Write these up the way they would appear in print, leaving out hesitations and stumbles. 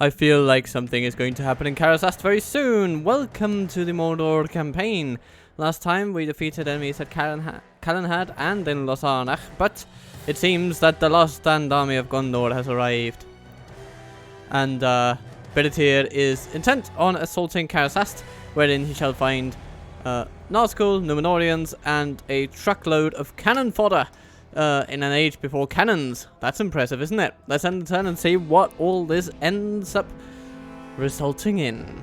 I feel like something is going to happen in Karasast very soon. Welcome to the Mordor campaign. Last time we defeated enemies at Calenhad and in Losanach, but it seems that the lost stand army of Gondor has arrived. And Belethir is intent on assaulting Karasast, wherein he shall find nazgûl, Gondorians, and a truckload of cannon fodder. In an age before cannons. That's impressive, isn't it? Let's end the turn and see what all this ends up resulting in.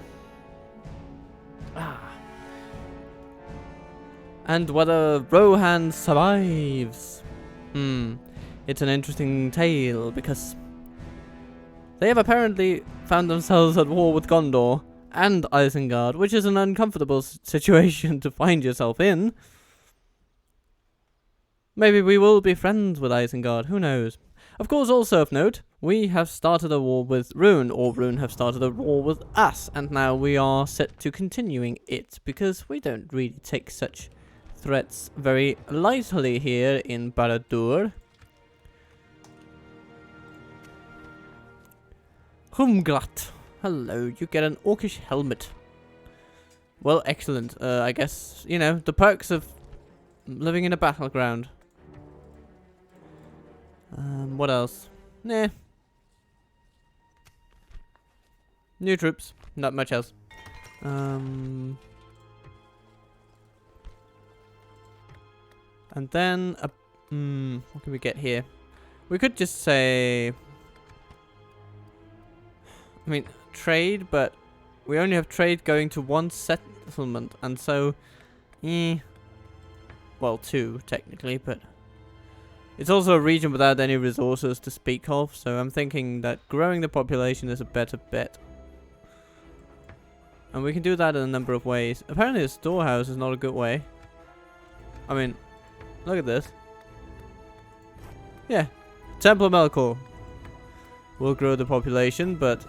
And whether Rohan survives. It's an interesting tale because they have apparently found themselves at war with Gondor and Isengard, which is an uncomfortable situation to find yourself in. Maybe we will be friends with Isengard, who knows. Of course, also of note, we have started a war with Rune, or Rune have started a war with us, and now we are set to continuing it, because we don't really take such threats very lightly here in Barad-dûr. Humgrat. Hello, you get an orcish helmet. Well, excellent. I guess, you know, the perks of living in a battleground. What else? Nah. New troops. Not much else. And then, what can we get here? We could just say, I mean, trade, but we only have trade going to one settlement, and so, well, two, technically, but it's also a region without any resources to speak of, so I'm thinking that growing the population is a better bet. And we can do that in a number of ways. Apparently a storehouse is not a good way. I mean, look at this. Yeah, Temple of Melkor will grow the population, but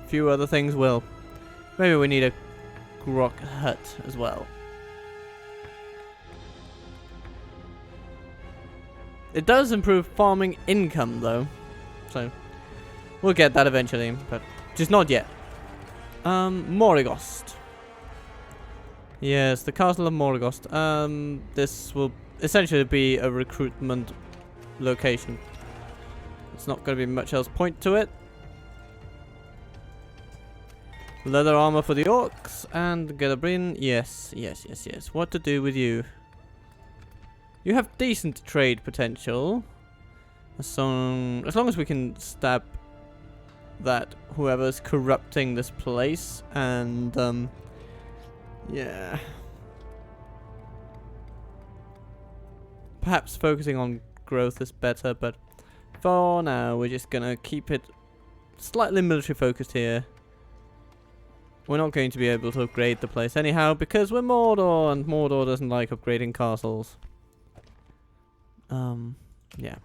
few other things will. Maybe we need a grok hut as well. It does improve farming income, though, so we'll get that eventually, but just not yet. Morrigost. Yes, the castle of Morrigost. This will essentially be a recruitment location. It's not going to be much else point to it. Leather armor for the orcs and Galabrin. Yes. What to do with you? You have decent trade potential. So, as long as we can stab that whoever's corrupting this place, and yeah. Perhaps focusing on growth is better, but for now we're just gonna keep it slightly military focused here. We're not going to be able to upgrade the place anyhow because we're Mordor, and Mordor doesn't like upgrading castles. Yeah.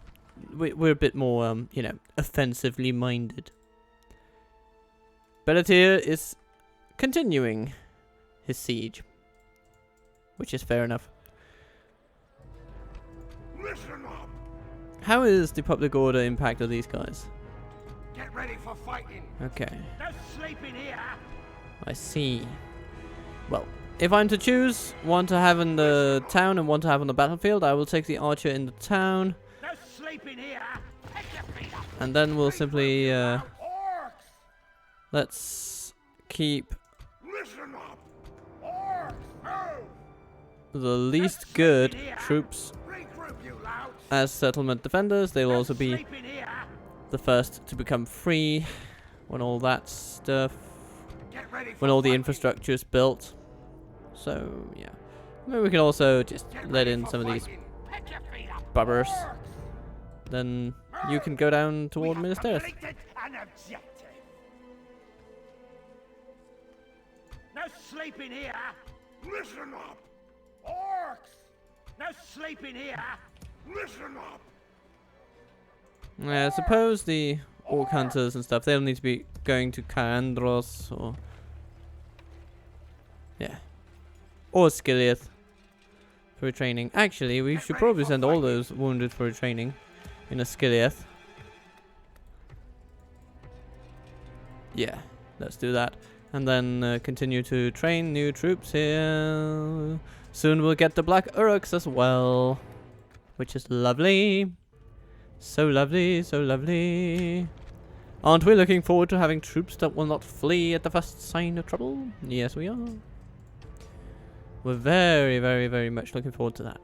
We're a bit more, you know, offensively minded. Belethir is continuing his siege, which is fair enough. Listen up. How is the public order impact of these guys? Get ready for fighting. Okay. Don't sleep in here. I see. Well, if I'm to choose one to have in the town and one to have on the battlefield, I will take the archer in the town. Don't sleep in here. Pick your feet up. And then we'll simply, let's keep Listen up. Orcs, move. the least good troops Regroup, you louts. as settlement defenders. They will also be Sleep in here. the first to become free when all that stuff, Get ready for when all the fighting. infrastructure is built. So, yeah. Maybe we can also just Get let ready in for some of these fighting. Pick your feet up. bubbers. Orcs, Then you can go down we toward have Minas Tirith. completed an objective. No sleep in here. Listen up. Orcs. No sleep in here. Listen up. Yeah, I suppose the orc hunters and stuff, they'll need to be going to Caandros or... yeah. Or Skiliath for a training. Actually, we should probably send all those wounded for a training in a Skiliath. Yeah, let's do that. And then continue to train new troops here. Soon we'll get the Black Uruks as well, which is lovely. So lovely, so lovely. Aren't we looking forward to having troops that will not flee at the first sign of trouble? Yes, we are. We're very, very, very much looking forward to that.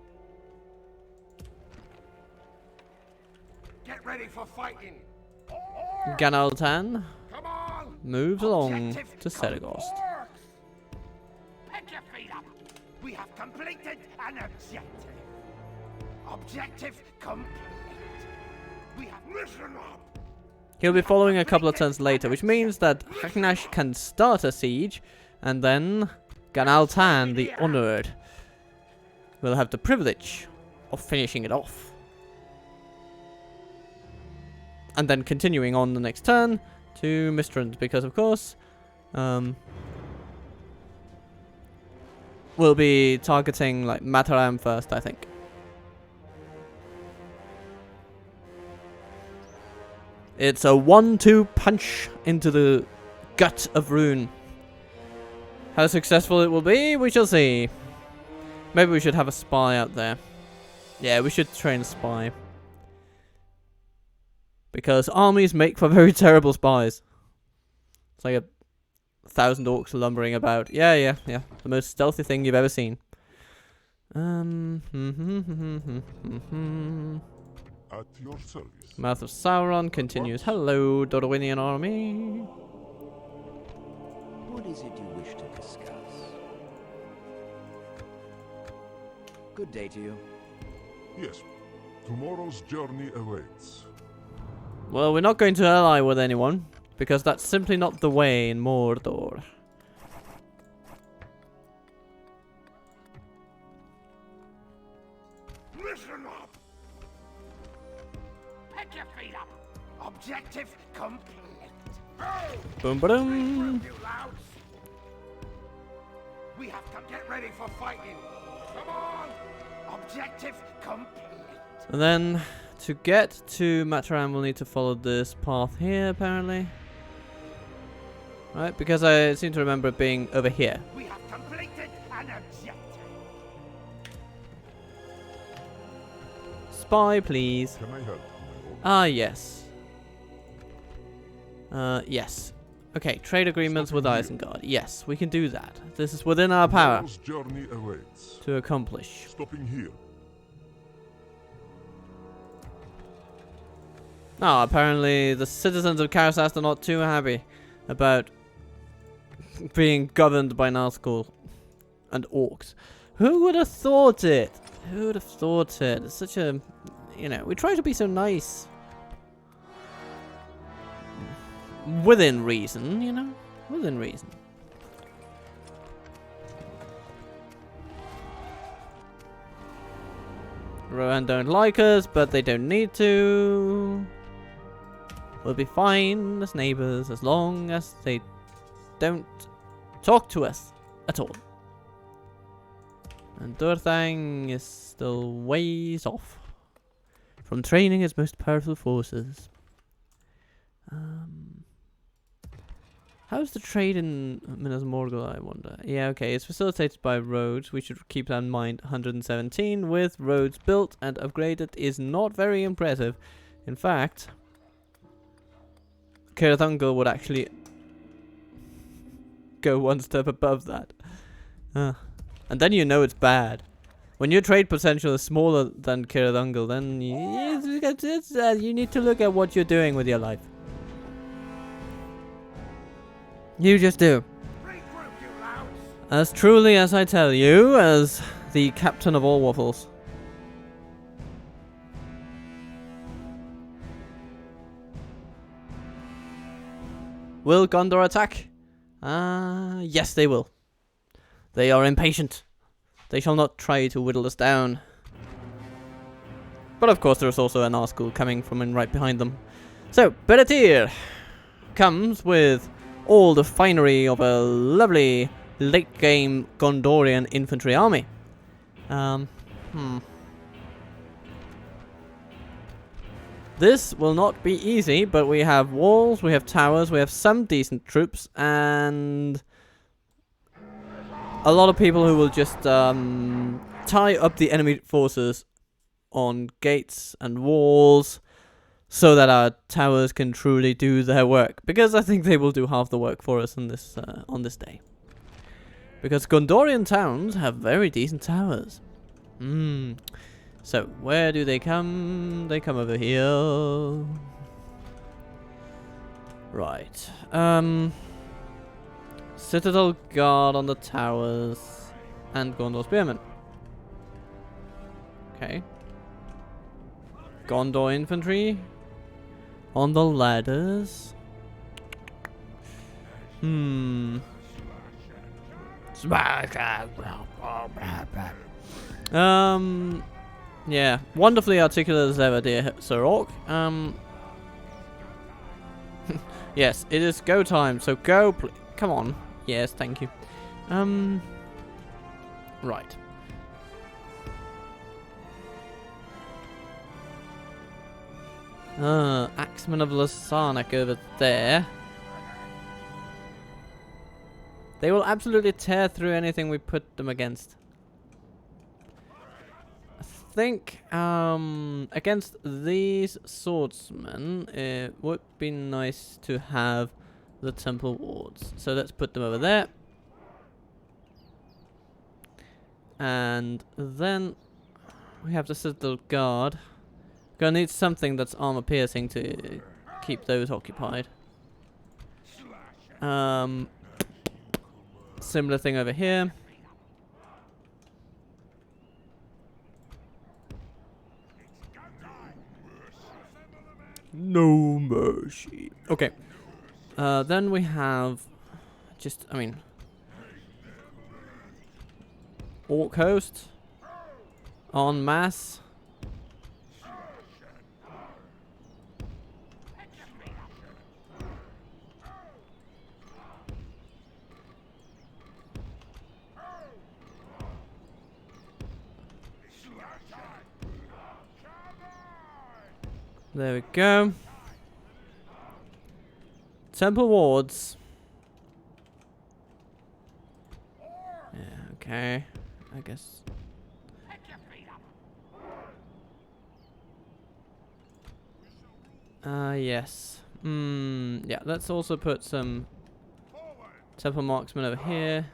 Get ready for fighting. Ganaltan Come on. moves along Objective to Saragost. orcs. Pick your feet up. We have completed an objective. Objective complete. We have mission up. He'll be following a couple of turns later, which means that Haknash can start a siege, and then Ganaltan, the Honored, will have the privilege of finishing it off. And then continuing on the next turn to Mistrand, because of course, we'll be targeting like Mataram first, I think. It's a 1-2 punch into the gut of Rune. How successful it will be, we shall see. Maybe we should have a spy out there. Yeah, we should train a spy. Because armies make for very terrible spies. It's like 1,000 orcs lumbering about. Yeah. The most stealthy thing you've ever seen. At your service. Mouth of Sauron continues. Hello, Gondorian army. What is it you wish to discuss? Good day to you. Yes. Tomorrow's journey awaits. Well, we're not going to ally with anyone, because that's simply not the way in Mordor. Listen up. Pick your feet up. Objective complete. Boom, boom. You louds. We have to get ready for fighting. Come on. Objective complete. And then, to get to Mataram, we'll need to follow this path here, apparently. Right, because I seem to remember it being over here. We have completed an objective. Spy, please. Can I help, my lord? Ah, yes. Yes. Okay, trade agreements with Isengard. Yes, we can do that. This is within our power Tomorrow's journey awaits. to accomplish. Stopping here. No, apparently the citizens of Karasast are not too happy about being governed by nazgûl and orcs. Who would have thought it? Who would have thought it? It's such a... You know, we try to be so nice. Within reason, you know? Within reason. Rohan don't like us, but they don't need to. We'll be fine as neighbors as long as they don't talk to us at all. And Durthang is still ways off from training its most powerful forces. How's the trade in Minas Morgul, I wonder? Yeah, okay, it's facilitated by roads. We should keep that in mind. 117 with roads built and upgraded is not very impressive. In fact, Cirithungol would actually go one step above that. And then you know it's bad. When your trade potential is smaller than Cirithungol, then you need to look at what you're doing with your life. You just do. Regroup, you louds. As truly as I tell you, as the captain of all waffles. Will Gondor attack? Yes, they will. They are impatient. They shall not try to whittle us down. But of course there's also an nazgûl coming from and right behind them. So, Belethir comes with all the finery of a lovely late-game Gondorian infantry army. This will not be easy, but we have walls, we have towers, we have some decent troops, and a lot of people who will just tie up the enemy forces on gates and walls so that our towers can truly do their work. Because I think they will do half the work for us on this day. Because Gondorian towns have very decent towers. So, where do they come? They come over here. Right. Citadel guard on the towers. And Gondor spearmen. Okay. Gondor infantry. On the ladders. Yeah, wonderfully articulate as ever, dear Sir Orc. Yes, it is go time, so go, come on. Yes, thank you. Right. Axemen of Lasarnak over there. They will absolutely tear through anything we put them against. I think against these swordsmen it would be nice to have the temple wards. So let's put them over there. And then we have the Citadel Guard. Gonna need something that's armor piercing to keep those occupied. Similar thing over here. No mercy. Okay. Then we have just, I mean, Orc host en masse. There we go. Temple wards. Yeah, okay. I guess. Yes. Yeah, let's also put some temple marksmen over here.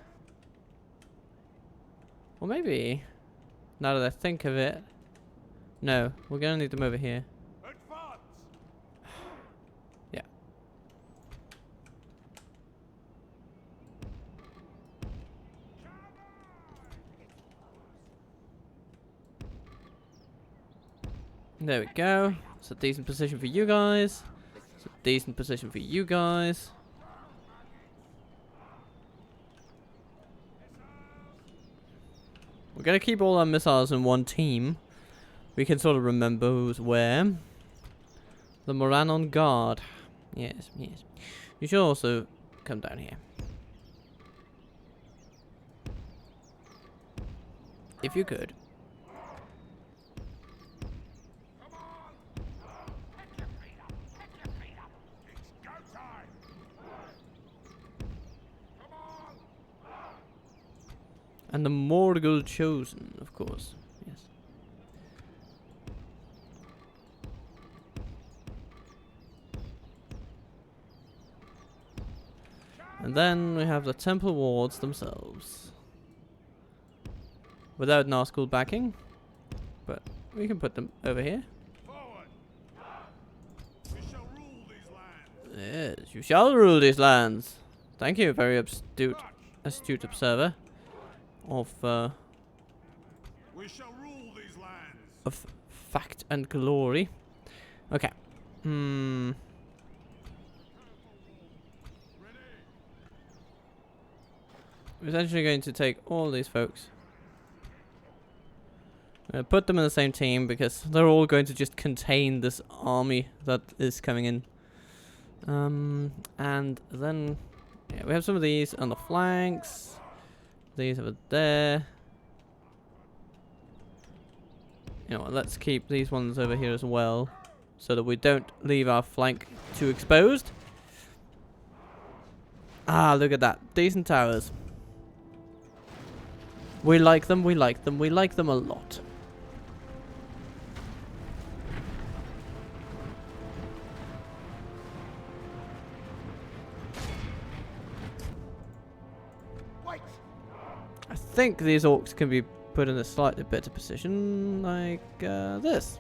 Or maybe, now that I think of it, no, we're gonna need them over here. Yeah. There we go. It's a decent position for you guys. It's a decent position for you guys. We're gonna keep all our missiles in one team. We can sort of remember who's where. The Moran on guard. Yes, yes. You should also come down here. If you could. And the Mordor chosen, of course. Yes. And then we have the temple wards themselves. Without nazgûl backing. But we can put them over here. Yes, you shall rule these lands. Thank you, very astute observer. Of We shall rule these lands. Of fact and glory. Okay. We're essentially going to take all these folks. I'm gonna put them in the same team because they're all going to just contain this army that is coming in. And then yeah, we have some of these on the flanks. These over there. You know what, let's keep these ones over here as well. so that we don't leave our flank too exposed. Ah, look at that. Decent towers. We like them, we like them, we like them a lot. Wait! I think these orcs can be put in a slightly better position, like this.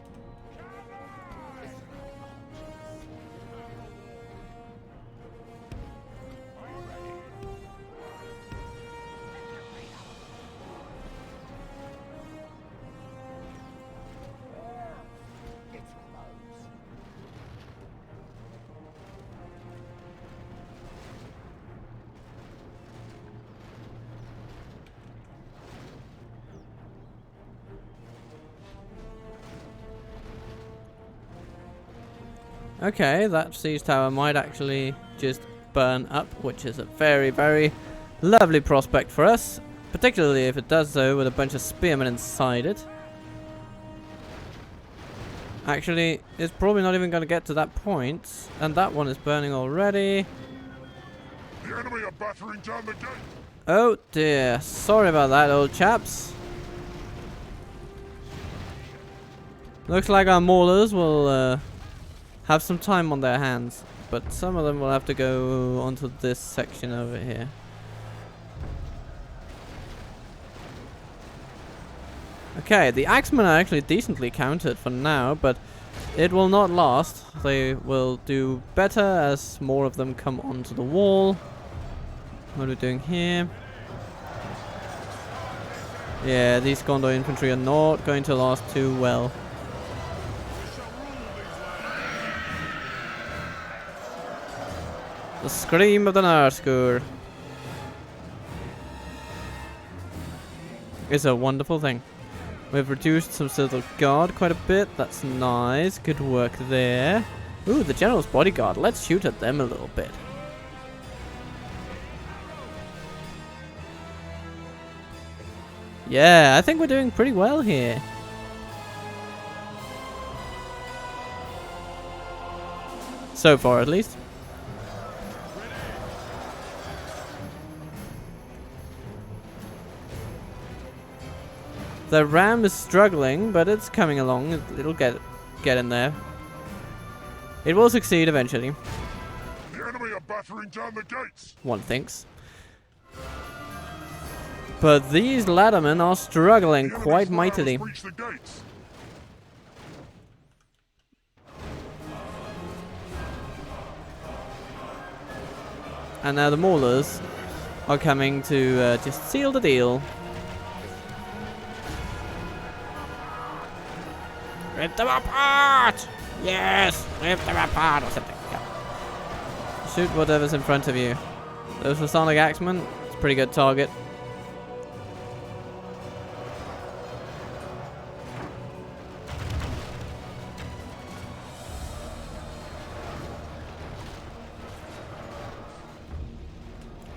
Okay, that siege tower might actually just burn up, which is a very, very lovely prospect for us. Particularly if it does so with a bunch of spearmen inside it. Actually, it's probably not even going to get to that point. And that one is burning already. The enemy are battering down the gate. Oh dear, sorry about that, old chaps. Looks like our maulers will have some time on their hands, but some of them will have to go onto this section over here. Okay, the axemen are actually decently countered for now, but it will not last. They will do better as more of them come onto the wall. What are we doing here? Yeah, these Gondor infantry are not going to last too well. The scream of the nazgûl is a wonderful thing. We've reduced some civil guard quite a bit. That's nice. Good work there. Ooh, the general's bodyguard. Let's shoot at them a little bit. Yeah, I think we're doing pretty well here. So far, at least. The ram is struggling, but it's coming along. It'll get in there. It will succeed eventually. The enemy are battering down the gates. One thinks. But these laddermen are struggling quite mightily. Reach the gates. And now the maulers are coming to just seal the deal. Rip them apart! Yes! Rip them apart or something. Yeah. Shoot whatever's in front of you. Those are Sonic Axemen. It's a pretty good target.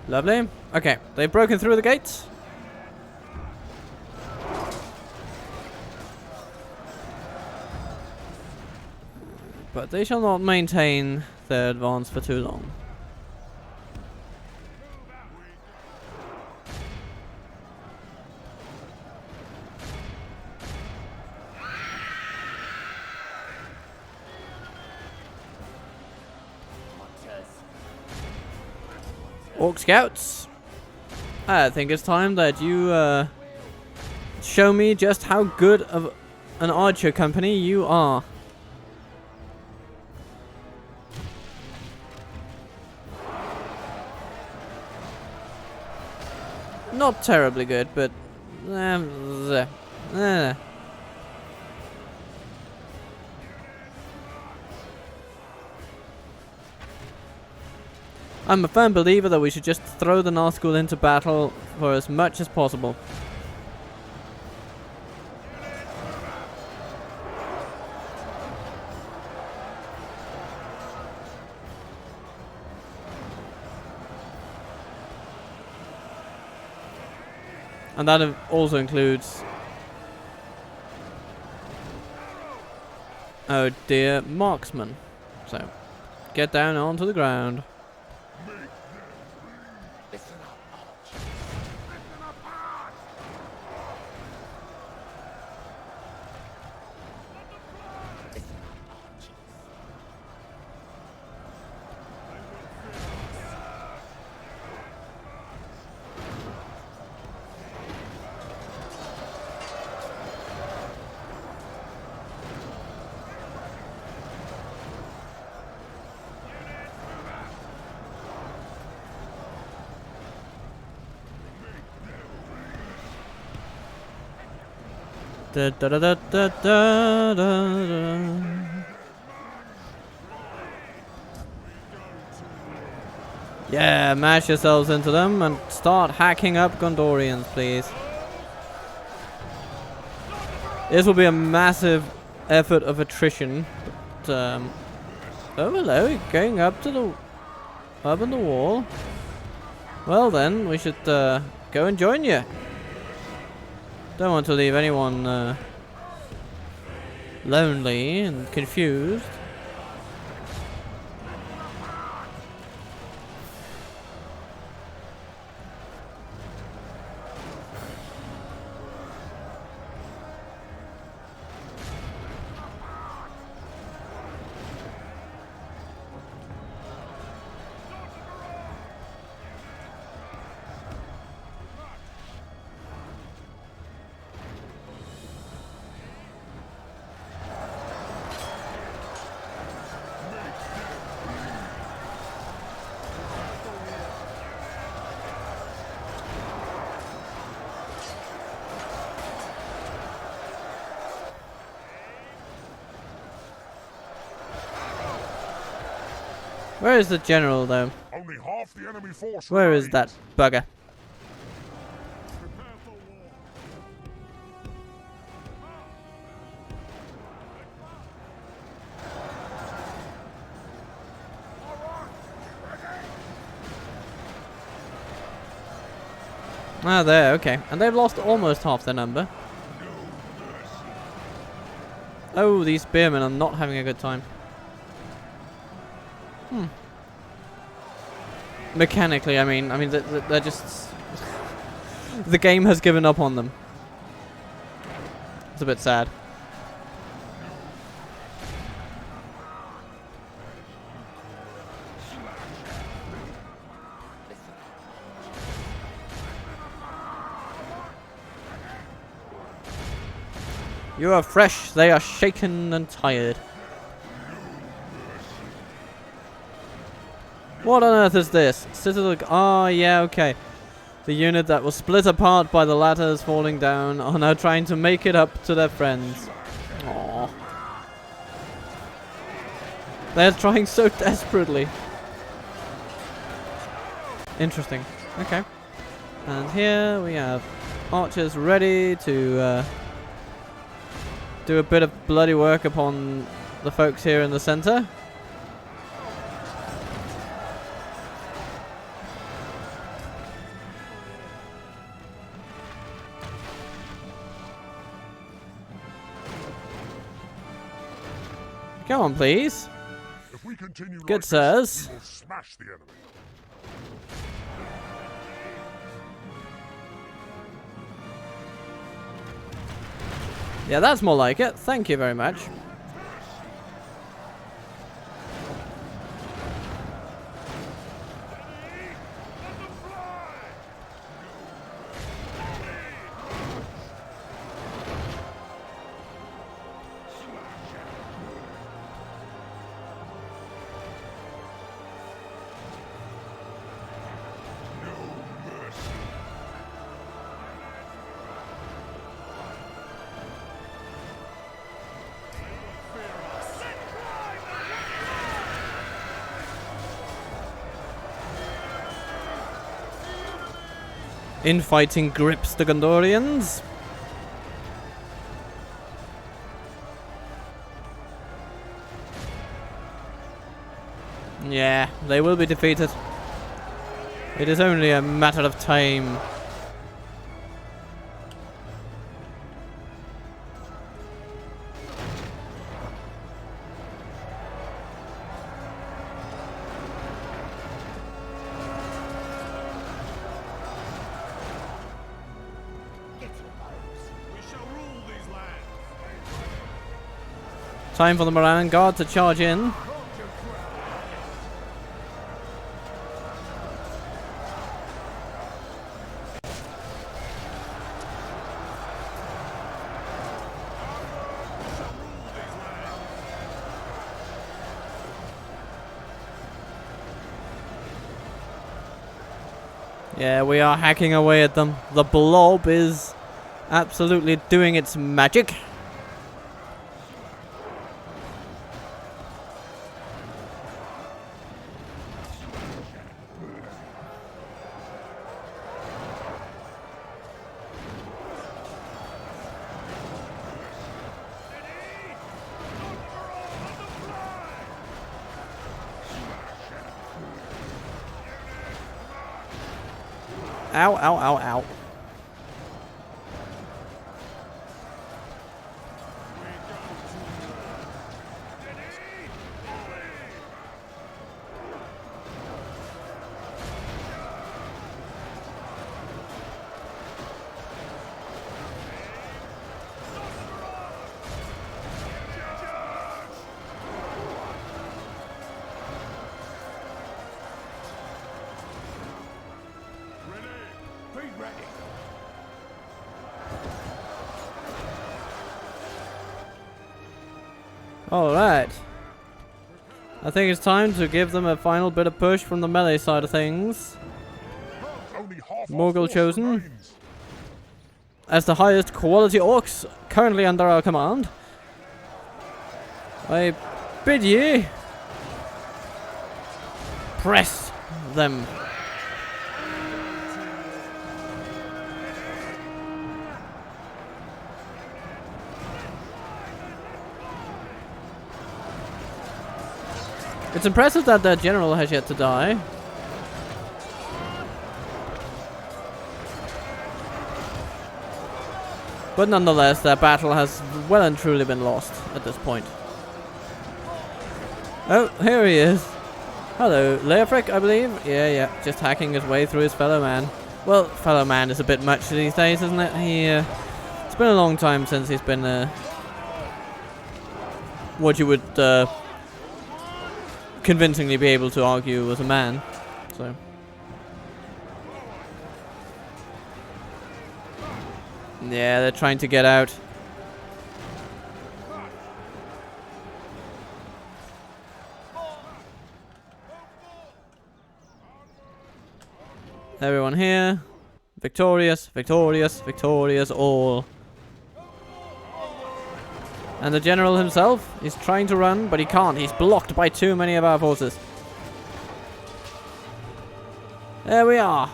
Lovely. Okay, they've broken through the gates. But they shall not maintain their advance for too long. Orc scouts, I think it's time that you show me just how good of an archer company you are. Not terribly good, but I'm a firm believer that we should just throw the nazgûl into battle for as much as possible. And that also includes Oh dear, marksman. So, get down onto the ground. Listen up, Arch. Listen up, Arch. Listen up, Arch. Da, da, da, da, da, da, da. Yeah, mash yourselves into them and start hacking up Gondorians, please. This will be a massive effort of attrition. But, oh hello, going up to the up on the wall. Well then, we should go and join you. Don't want to leave anyone lonely and confused. Where is the general, though? Only half the enemy force Where is remains. that bugger? Ah, there, okay. And they've lost almost half their number. Oh, these spearmen are not having a good time. Mechanically, I mean, they're just... the game has given up on them. It's a bit sad. You are fresh, they are shaken and tired. What on earth is this? Citadel... Oh, yeah, okay. The unit that was split apart by the ladders falling down are now trying to make it up to their friends. Aww. They're trying so desperately. Interesting. Okay. And here we have archers ready to do a bit of bloody work upon the folks here in the center. Come on, please. If we continue Good like sirs. this, we will smash the enemy. Yeah, that's more like it. Thank you very much. Infighting grips the Gondorians. Yeah, they will be defeated. It is only a matter of time. Time for the Moran Guard to charge in. Yeah, we are hacking away at them. The blob is absolutely doing its magic. Ow, ow, ow, ow. Alright. I think it's time to give them a final bit of push from the melee side of things. Only half our Morgul force chosen. remains. As the highest quality orcs currently under our command, I bid ye press them. It's impressive that their general has yet to die. But nonetheless, that battle has well and truly been lost at this point. Oh, here he is. Hello, Leofric, I believe? Yeah, just hacking his way through his fellow man. Well, fellow man is a bit much these days, isn't it? It's been a long time since he's been, what you would, convincingly be able to argue was a man. So. Yeah, they're trying to get out. Everyone here. Victorious, victorious, victorious all. And the general himself is trying to run, but he can't. He's blocked by too many of our forces. There we are.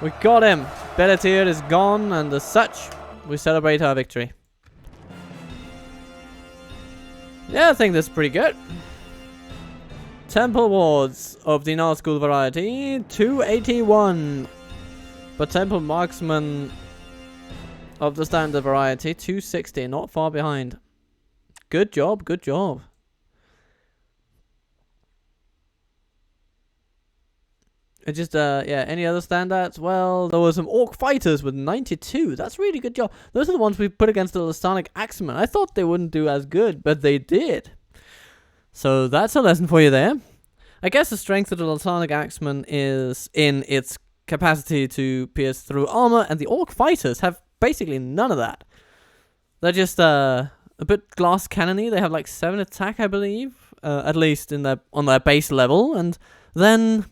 We got him. Belethir is gone, and as such, we celebrate our victory. Yeah, I think that's pretty good. Temple wards of the nazgûl variety, 281. But temple marksman of the standard variety, 260, not far behind. Good job, good job. It just, yeah, any other standouts? Well, there were some orc fighters with 92. That's really good job. Those are the ones we put against the Lasonic Axemen. I thought they wouldn't do as good, but they did. So that's a lesson for you there. I guess the strength of the Lasonic Axemen is in its capacity to pierce through armor, and the orc fighters have basically none of that. They're just a bit glass cannony. They have like 7 attack, I believe, at least in on their base level, and then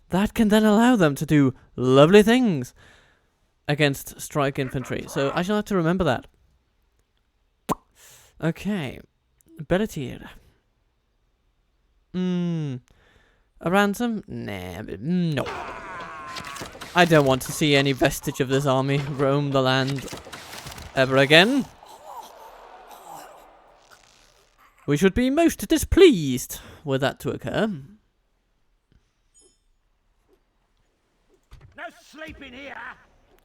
that can then allow them to do lovely things against strike infantry. So I shall have to remember that. Okay, Belethir. A ransom? Nah, no. I don't want to see any vestige of this army roam the land ever again. We should be most displeased were that to occur. No sleeping here.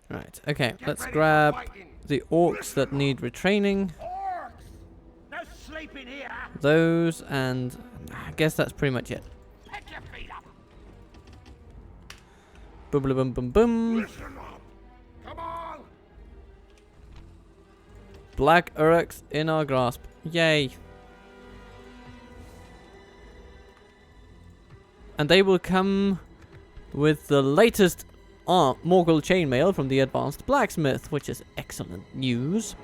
Right, okay, let's grab the orcs that need retraining. Orcs. No sleeping here. Those, and I guess that's pretty much it. Pick your feet up. Boom, boom, boom, boom. Listen up. Come on. Black Uruks in our grasp. Yay. And they will come with the latest Morgul chainmail from the advanced blacksmith, which is excellent news.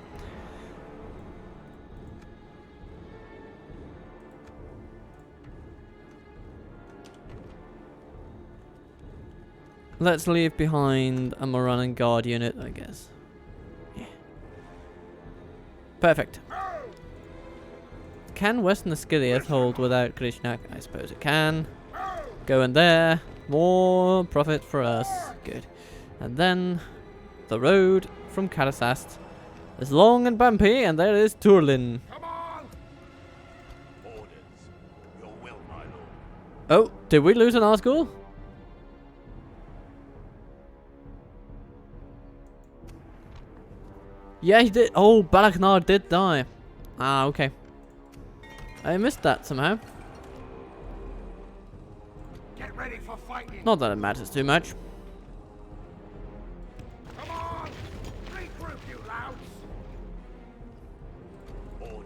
Let's leave behind a Moran guard unit, I guess. Yeah. Perfect. Can Western Asciliath hold without Grishnak? I suppose it can. Go in there. More profit for us. Good. And then the road from Karasast is long and bumpy, and there is Turlin. Come on! Orders. Your will, my lord. Oh, did we lose an nazgûl? Yeah, he did. Oh, Balaknar did die. Ah, okay. I missed that somehow. Get ready for fighting. Not that it matters too much. Come on! Regroup, you louts! Orders.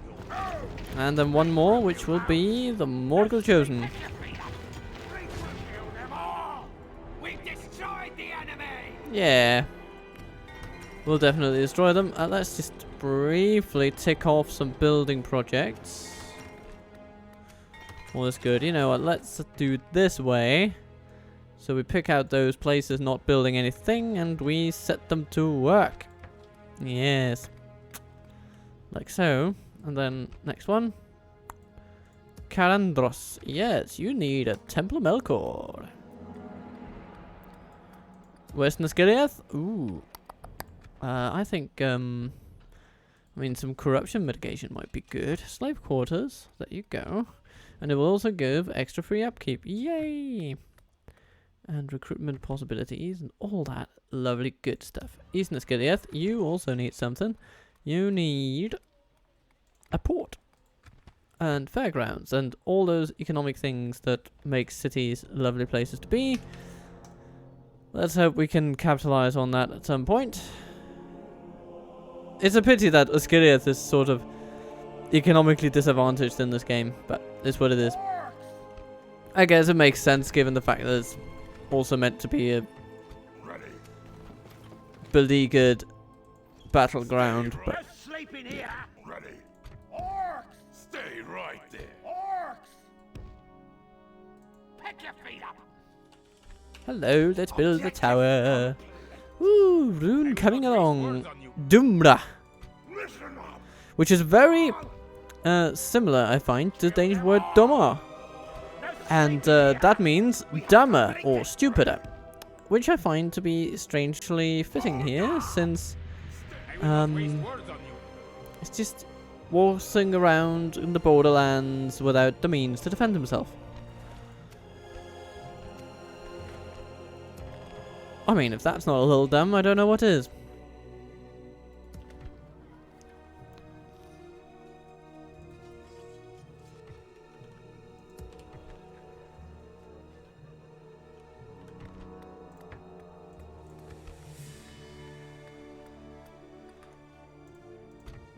Your And then one more, which will be the Morgul Chosen. Get your feet up! Regroup, them all! We've destroyed the enemy! Yeah. We'll definitely destroy them. Let's just briefly tick off some building projects. All that's good. You know what? Let's do it this way. So we pick out those places not building anything and we set them to work. Yes. Like so. And then next one. Karandros. Yes, you need a Temple Melkor. Western Asciliath? Ooh. I think, I mean, some corruption mitigation might be good. Slave quarters. There you go. And it will also give extra free upkeep. Yay! And recruitment possibilities and all that lovely good stuff. Eastern Asciliath, you also need something. You need a port. And fairgrounds. And all those economic things that make cities lovely places to be. Let's hope we can capitalize on that at some point. It's a pity that Asciliath is sort of economically disadvantaged in this game, but it's what it is. I guess it makes sense given the fact that it's also meant to be a ready. beleaguered battleground, but Just sleep in here! Ready. Orcs! Stay right there. Orcs! Pick your feet up! hello, let's build the tower. Ooh, rune coming along. Dumra, Listen up! which is very similar, I find, to the Danish word dommer. And that means dumber or stupider, which I find to be strangely fitting here, since it's just waltzing around in the borderlands without the means to defend himself. I mean, if that's not a little dumb, I don't know what is.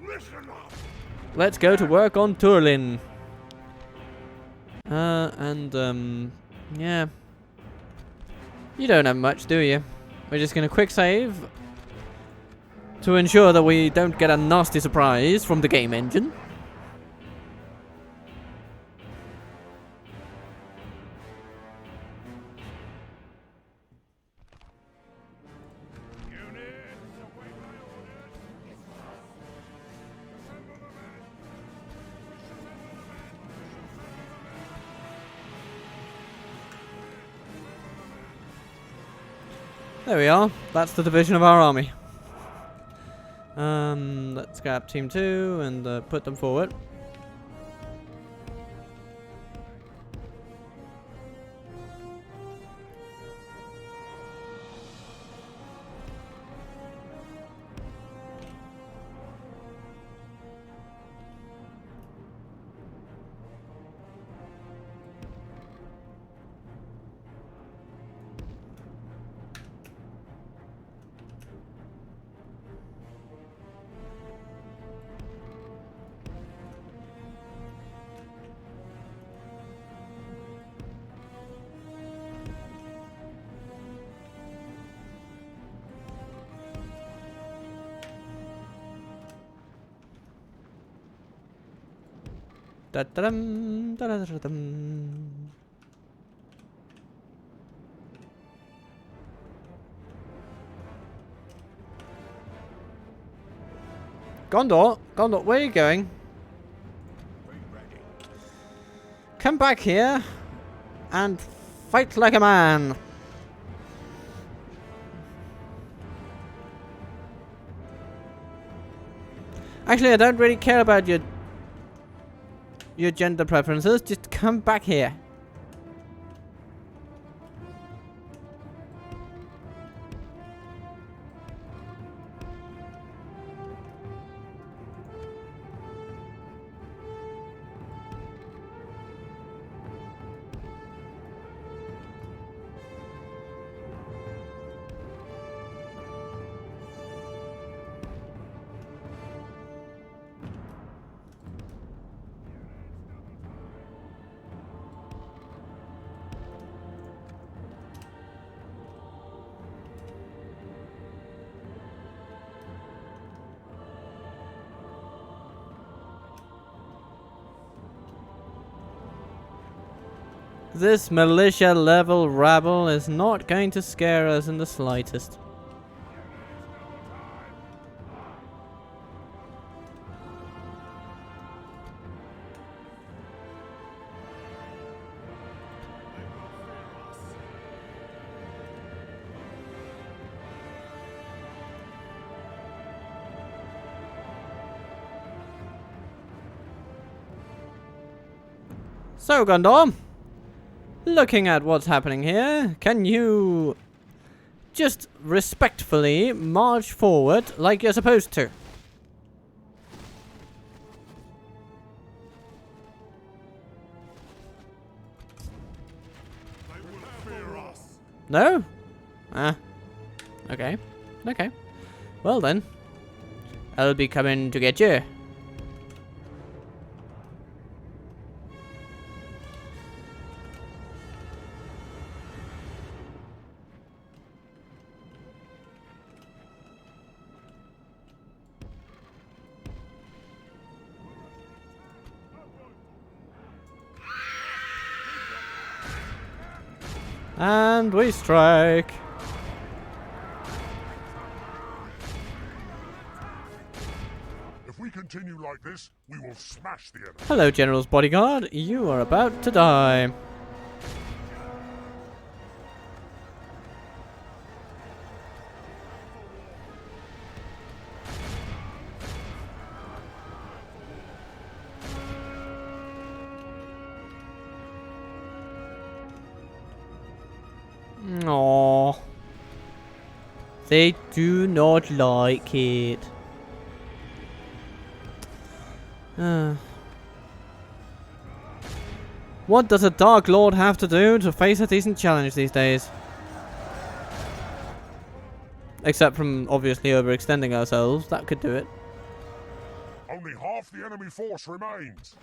Listen up! Let's go to work on Turlin. Yeah. You don't have much, do you? We're just gonna quick save to ensure that we don't get a nasty surprise from the game engine. There we are. That's the division of our army. Let's grab team 2 and put them forward. Da-da-dum, da-da-da-dum. Gondor? Gondor, where are you going? Come back here and fight like a man. Actually, I don't really care about your gender preferences. Just come back here. This militia level rabble is not going to scare us in the slightest. So, Gondor, looking at what's happening here, can you just respectfully march forward like you're supposed to? They will fear us. No? Ah. Okay. Okay. Well then, I'll be coming to get you. And we strike. If we continue like this, we will smash the enemy. Hello, General's bodyguard. You are about to die. Aww. They do not like it. What does a Dark Lord have to do to face a decent challenge these days? Except from obviously overextending ourselves, that could do it. Only half the enemy force remains.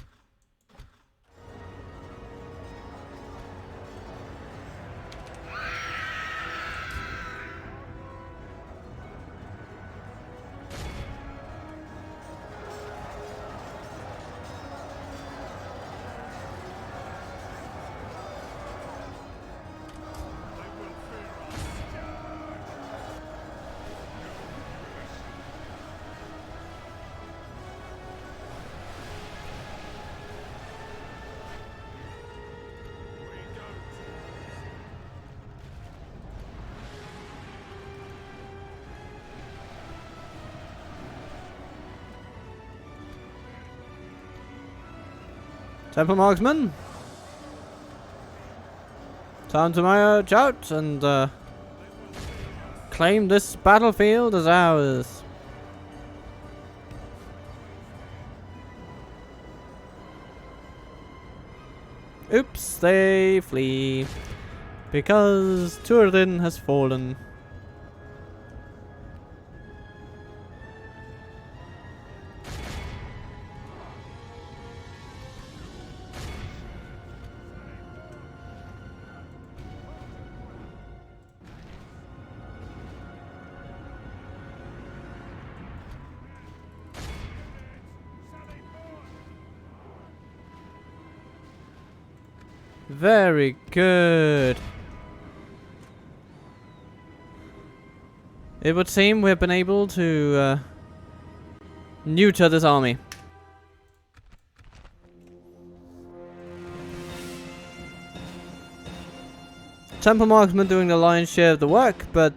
Temple Marksman, time to march out and claim this battlefield as ours. Oops, they flee because Turin has fallen. Very good. It would seem we've been able to neuter this army. Temple Marksman doing the lion's share of the work, but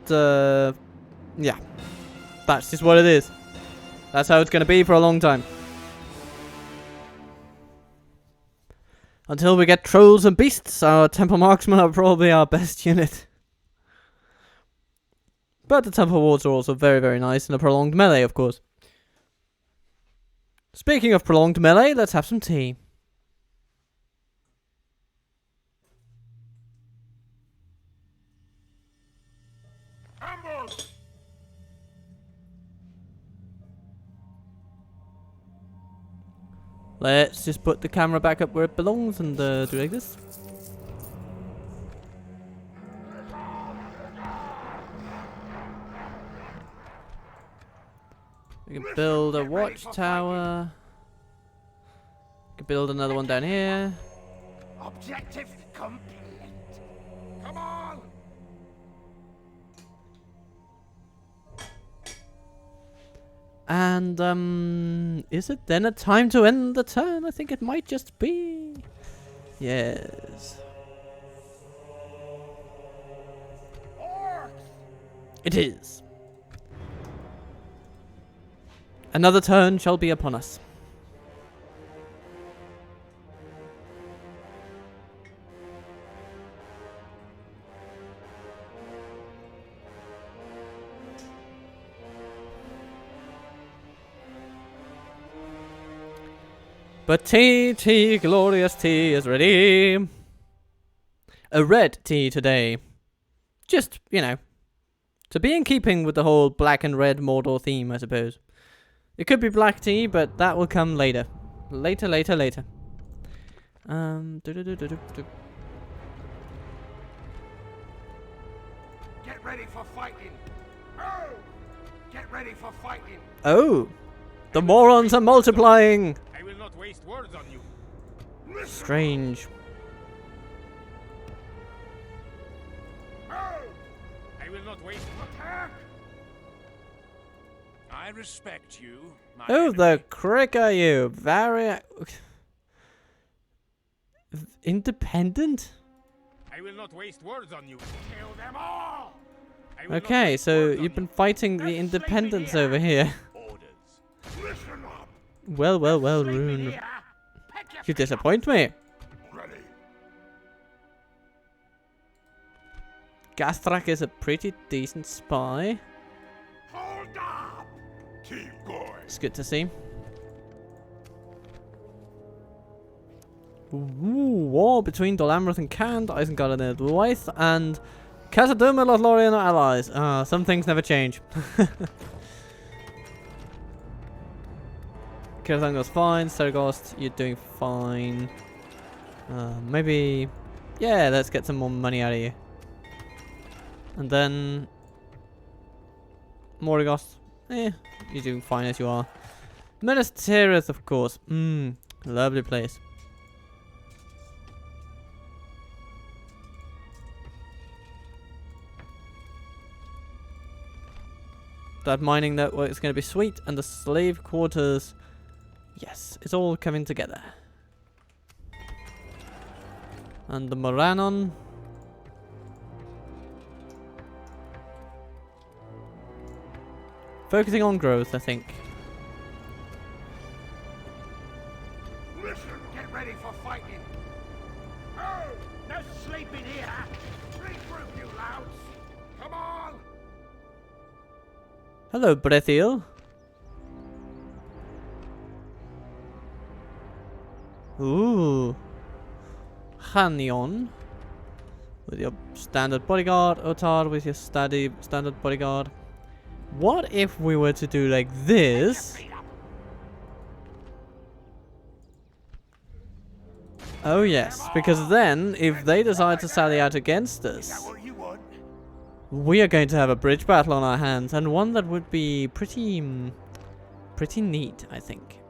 yeah, that's just what it is. That's how it's going to be for a long time. Until we get trolls and beasts, our Temple Marksmen are probably our best unit. But the Temple Wards are also very, very nice in a prolonged melee, of course. Speaking of prolonged melee, let's have some tea. Ambush! Let's just put the camera back up where it belongs and do like this. We can build a watchtower. We can build another one down here. Objective complete. Come on! And, is it then a time to end the turn? I think it might just be. Yes. Orcs! It is. Another turn shall be upon us. But tea, glorious tea is ready. A red tea today. Just, you know, to be in keeping with the whole black and red Mordor theme, I suppose. It could be black tea, but that will come later. Later. Get ready for fighting. Oh! Get ready for fighting. Oh! The morons are multiplying! I will not waste words on you. Strange. Oh! I will not waste attack. I respect you. Who the crick are you? Very... independent? I will not waste words on you. Kill them all. Okay, so you've been fighting the independents over here. Listen up. Well, Rune. You disappoint me. Ready. Gastrak is a pretty decent spy. Hold up. Keep going. It's good to see. Ooh, war between Dol Amroth and Khand, Isengard and Edelweiss, and Khazad-dûm and Lothlorien are allies. Ah, some things never change. Kirazan goes fine. Saragost, you're doing fine. Maybe... yeah, let's get some more money out of you. And then... Morrigoth, you're doing fine as you are. Minas Tirith, of course. Lovely place. That mining network is going to be sweet, and the slave quarters... yes, it's all coming together. And the Morannon. Focusing on growth, I think. Listen, get ready for fighting. Oh, no sleeping here. Regroup, you louds. Come on. Hello, Brethil. Ooh. Hanion. With your standard bodyguard. Otar with your standard bodyguard. What if we were to do like this? Oh yes, because then, if they decide to sally out against us, we are going to have a bridge battle on our hands, and one that would be pretty neat, I think.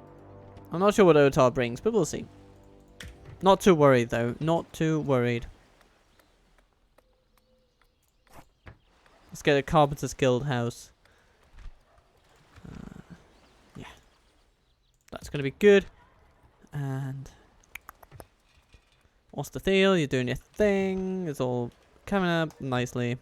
I'm not sure what Otar brings, but we'll see. Not too worried though. Not too worried. Let's get a Carpenter's Guild house. Yeah. That's gonna be good. And what's the deal? You're doing your thing. It's all coming up nicely.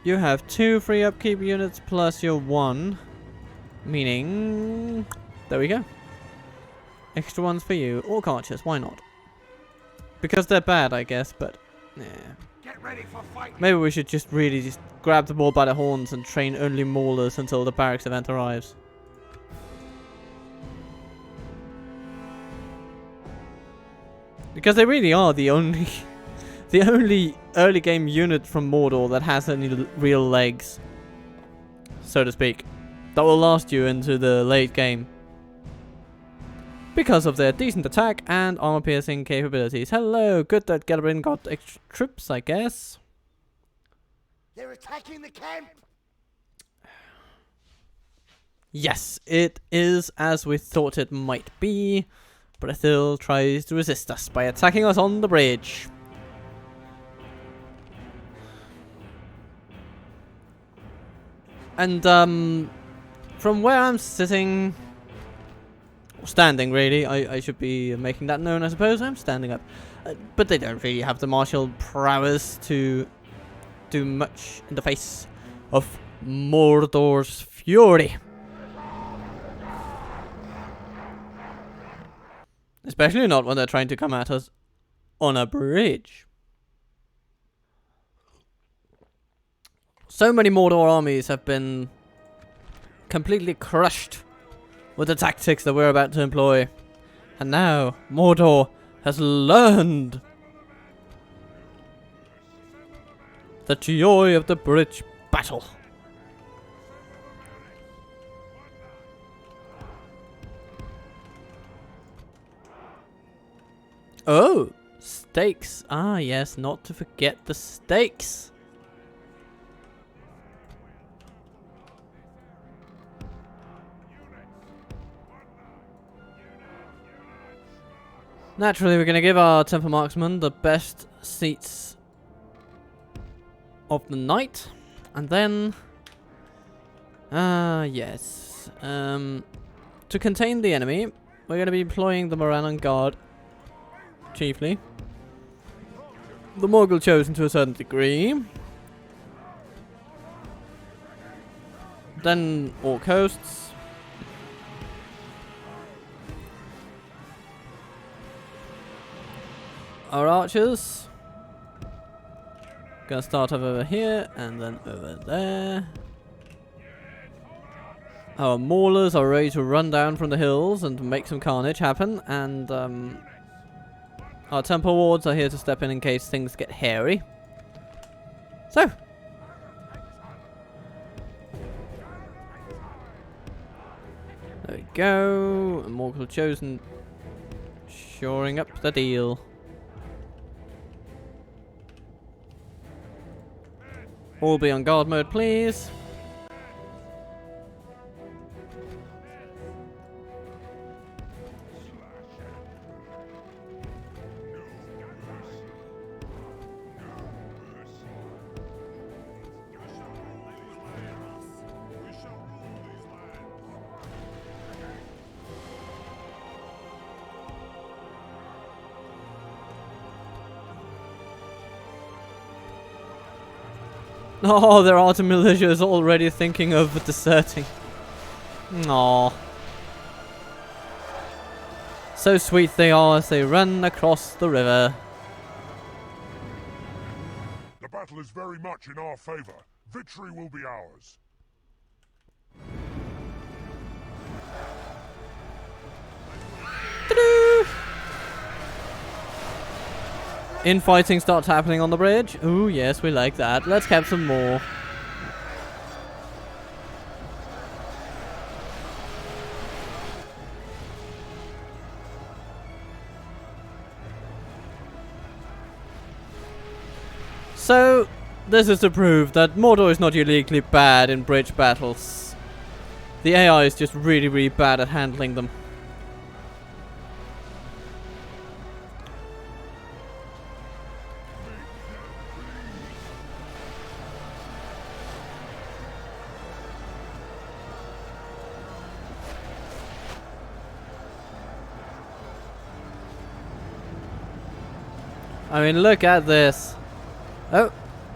You have 2 free upkeep units plus your 1. Meaning... There we go. Extra ones for you. Orc archers, why not? Because they're bad, I guess, but... Yeah. Get ready for fighting. Maybe we should just really just grab the bull by the horns and train only maulers until the barracks event arrives. Because they really are the only... the only early game unit from Mordor that has any real legs, so to speak, that will last you into the late game. Because of their decent attack and armor piercing capabilities. Hello, good that Galu got extra troops, I guess. They're attacking the camp. Yes, it is as we thought it might be. Brethil tries to resist us by attacking us on the bridge. And, from where I'm sitting, or standing really, I should be making that known, I suppose. I'm standing up. But they don't really have the martial prowess to do much in the face of Mordor's fury. Especially not when they're trying to come at us on a bridge. So many Mordor armies have been completely crushed with the tactics that we're about to employ. And now, Mordor has learned the joy of the bridge battle. Oh, stakes. Ah, yes, not to forget the stakes. Naturally, we're going to give our Temple Marksmen the best seats of the night. And then... yes. To contain the enemy, we're going to be employing the Morannon Guard, chiefly. The Morgul chosen to a certain degree. Then Orc hosts. Our archers. Gonna start over here and then over there. Our maulers are ready to run down from the hills and make some carnage happen. And our temple wards are here to step in case things get hairy. So. There we go. A Morgul chosen shoring up the deal. All be on guard mode, please. Oh, their Arter militia is already thinking of deserting. Aww. So sweet they are as they run across the river. The battle is very much in our favor. Victory will be ours. Ta-da! Infighting starts happening on the bridge. Ooh, yes, we like that. Let's have some more. So, this is to prove that Mordor is not uniquely bad in bridge battles. The AI is just really, really bad at handling them. I mean, look at this. Oh,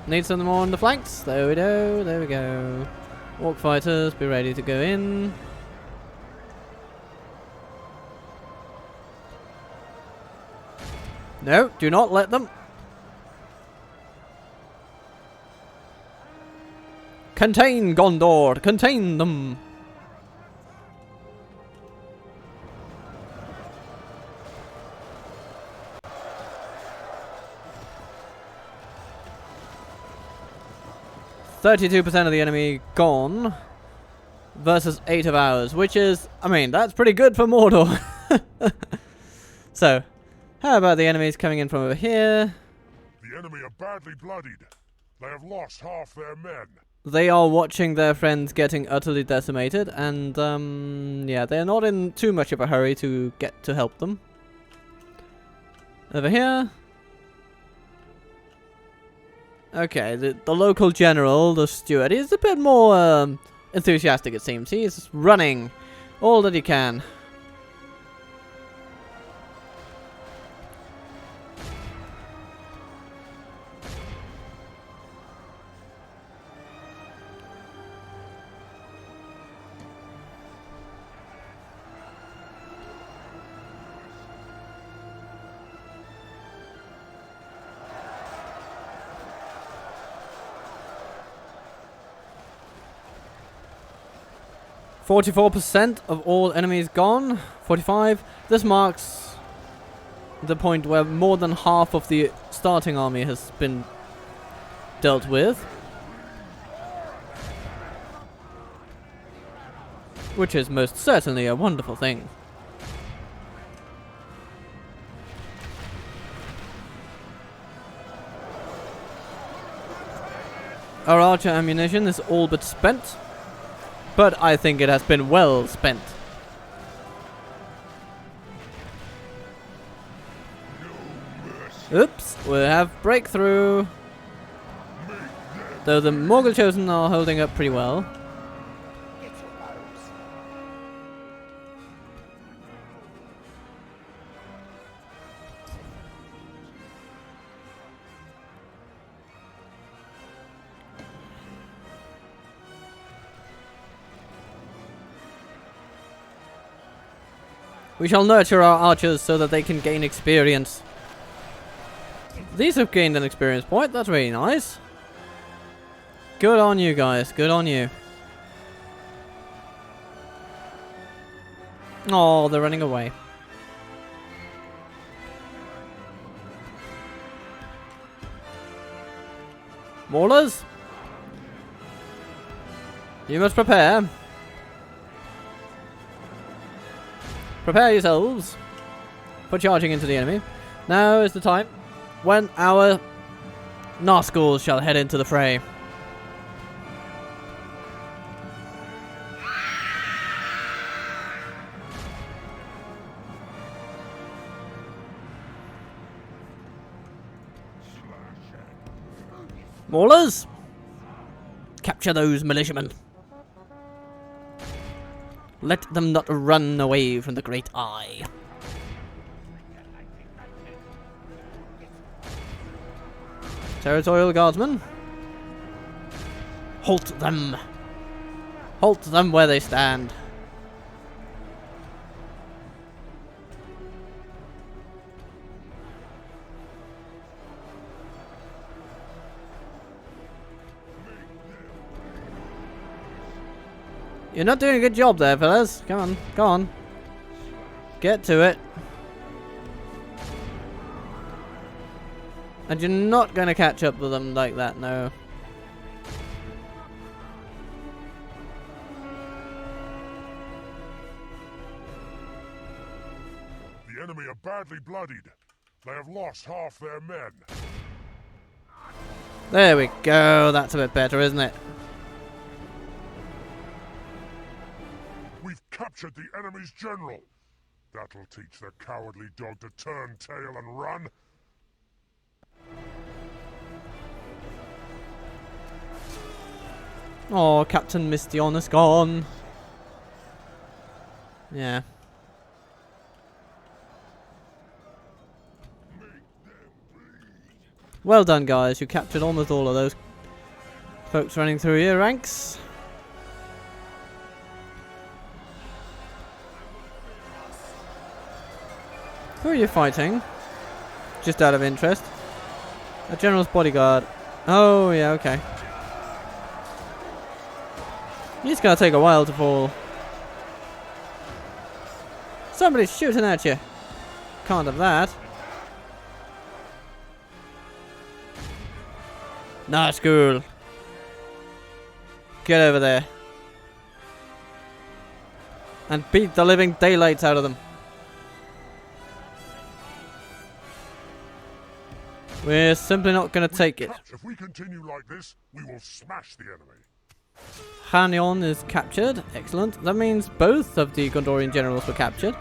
need some more on the flanks. There we go, there we go. Orc fighters, be ready to go in. No, do not let them. Contain Gondor, contain them. "32% of the enemy gone versus 8 of ours," which is, I mean, that's pretty good for Mordor. So, how about the enemies coming in from over here? The enemy are badly bloodied. They have lost half their men. They are watching their friends getting utterly decimated, and yeah, they're not in too much of a hurry to get to help them. Over here. Okay, the local general, the steward, is a bit more enthusiastic, it seems. He's running all that he can. "44% of all enemies gone." 45. This marks the point where more than half of the starting army has been dealt with. Which is most certainly a wonderful thing. Our archer ammunition is all but spent. But I think it has been well spent. Oops, we have breakthrough. Though the Morgul Chosen are holding up pretty well. We shall nurture our archers so that they can gain experience. These have gained an experience point. That's really nice. Good on you guys. Good on you. Oh, they're running away. Maulers, you must prepare. Prepare yourselves for charging into the enemy. Now is the time when our nazgûls shall head into the fray. Maulers, capture those militiamen. Let them not run away from the great eye. Territorial guardsmen, halt them. Halt them where they stand. You're not doing a good job there, fellas. Come on, go on. Get to it. And you're not going to catch up with them like that, no. The enemy are badly bloodied. They have lost half their men. There we go. That's a bit better, isn't it? We've captured the enemy's general. That'll teach the cowardly dog to turn tail and run. Oh, Captain Mistion is gone. Yeah. Well done, guys. You captured almost all of those folks running through your ranks. Who are you fighting? Just out of interest. A general's bodyguard. Oh, yeah, okay. He's gonna take a while to fall. Somebody's shooting at you. Can't have that. Nazgûl. Get over there. And beat the living daylights out of them. We're simply not going to take it. If we continue like this, we will smash the enemy. Hanyon is captured. Excellent. That means both of the Gondorian generals were captured.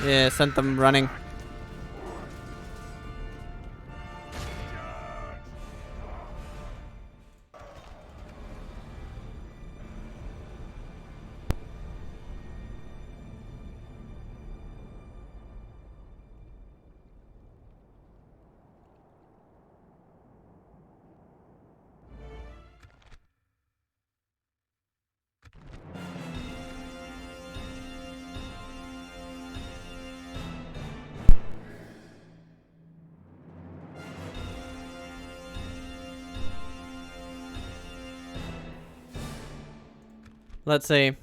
Yeah, sent them running. Let's see.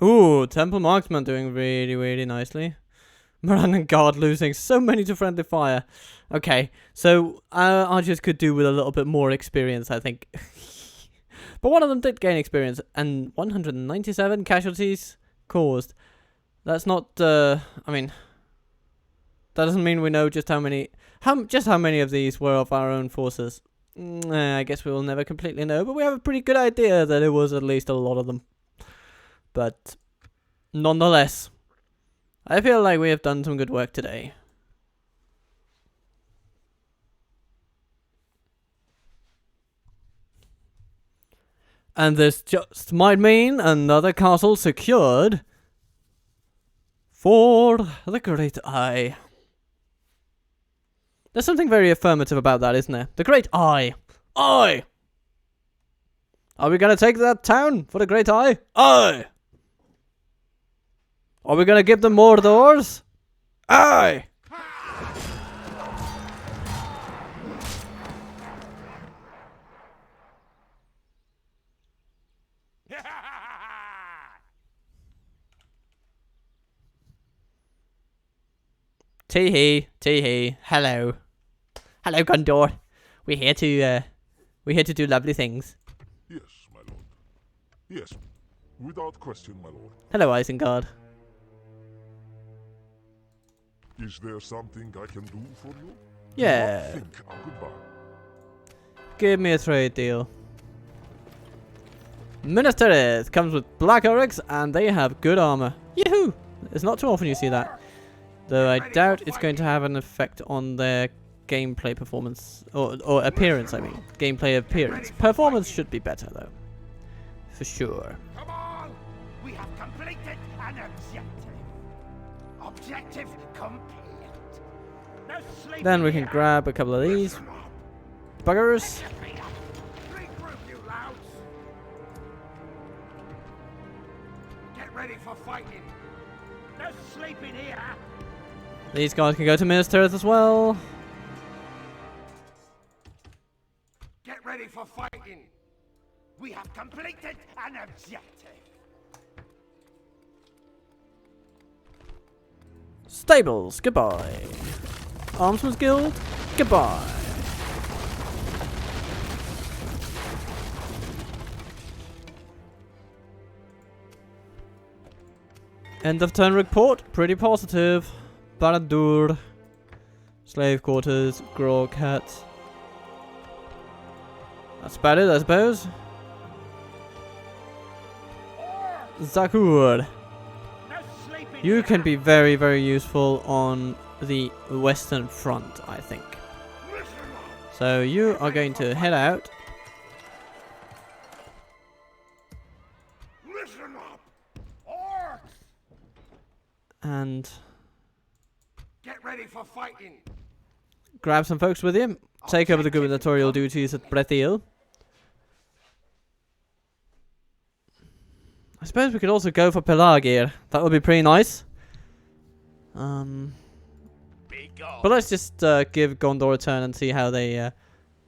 Ooh, Temple Marksman doing really, really nicely. Moran and Guard losing so many to friendly fire. Okay, so archers could do with a little bit more experience, I think. But one of them did gain experience, and 197 casualties caused. That's not, I mean, that doesn't mean we know just how many of these were of our own forces. I guess we will never completely know, but we have a pretty good idea that it was at least a lot of them. But nonetheless, I feel like we have done some good work today. And this just might mean another castle secured for the Great Eye. There's something very affirmative about that, isn't there? The Great Eye. Eye! Are we going to take that town for the Great Eye? Aye! Are we going to give them more doors? Aye! Tee hee. Hello. Hello, Gondor. We're here to do lovely things. Yes, my lord. Yes, without question, my lord. Hello, Isengard. Is there something I can do for you? Yeah. Do not think of goodbye. Give me a trade deal. Ministereth comes with black oryx and they have good armor. Yahoo! It's not too often you see that. Though I doubt it's going to have an effect on their gameplay performance. Or appearance, I mean. Gameplay appearance. Performance should be better, though. For sure. Come on! We have completed an objective. Objective complete. No sleeping Then we can here. grab a couple of these buggers. Regroup, you louds. Get ready for fighting. No sleeping here. These guys can go to Ministereth as well. Get ready for fighting. We have completed an objective. Stables, goodbye. Armsman's Guild, goodbye. End of turn report, pretty positive. Baradur, slave quarters, Grog Hat. That's about it, I suppose. Zakur. You can be very, very useful on the western front, I think. So you are going to head out. Listen up, orcs! And Get ready for fighting. grab some folks with you. Take over the gubernatorial duties at Brethil. I suppose we could also go for Pelagir. That would be pretty nice. But let's just give Gondor a turn and see how they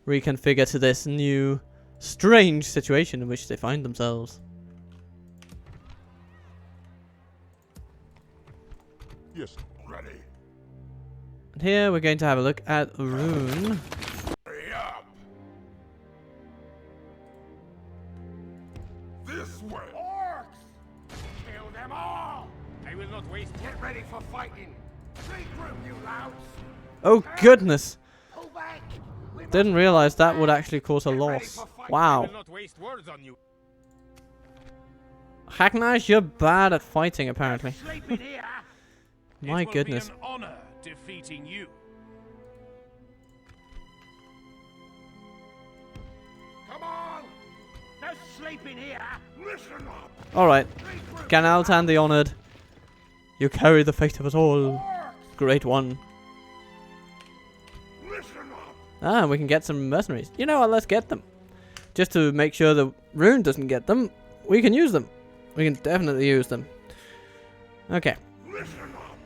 reconfigure to this new strange situation in which they find themselves. Yes. Ready. And here we're going to have a look at Rune. Hurry up. This way. Orcs! Kill them all! I will not waste. Get ready for fighting. Regroup, you louts. Oh goodness! Pull back. We Didn't realize that would actually cause a loss. Wow. not waste words on you. Hacknash, you're bad at fighting apparently. Sleep in here. My goodness. It will be an honor defeating you. Come on. No sleep in here. Listen up. Alright. Regroup. Ganaltan the Honoured. You carry the fate of us all. Orcs! Great one. Listen up. Ah, we can get some mercenaries. You know what, let's get them. Just to make sure the Rune doesn't get them, we can use them. We can definitely use them. Okay. Listen up.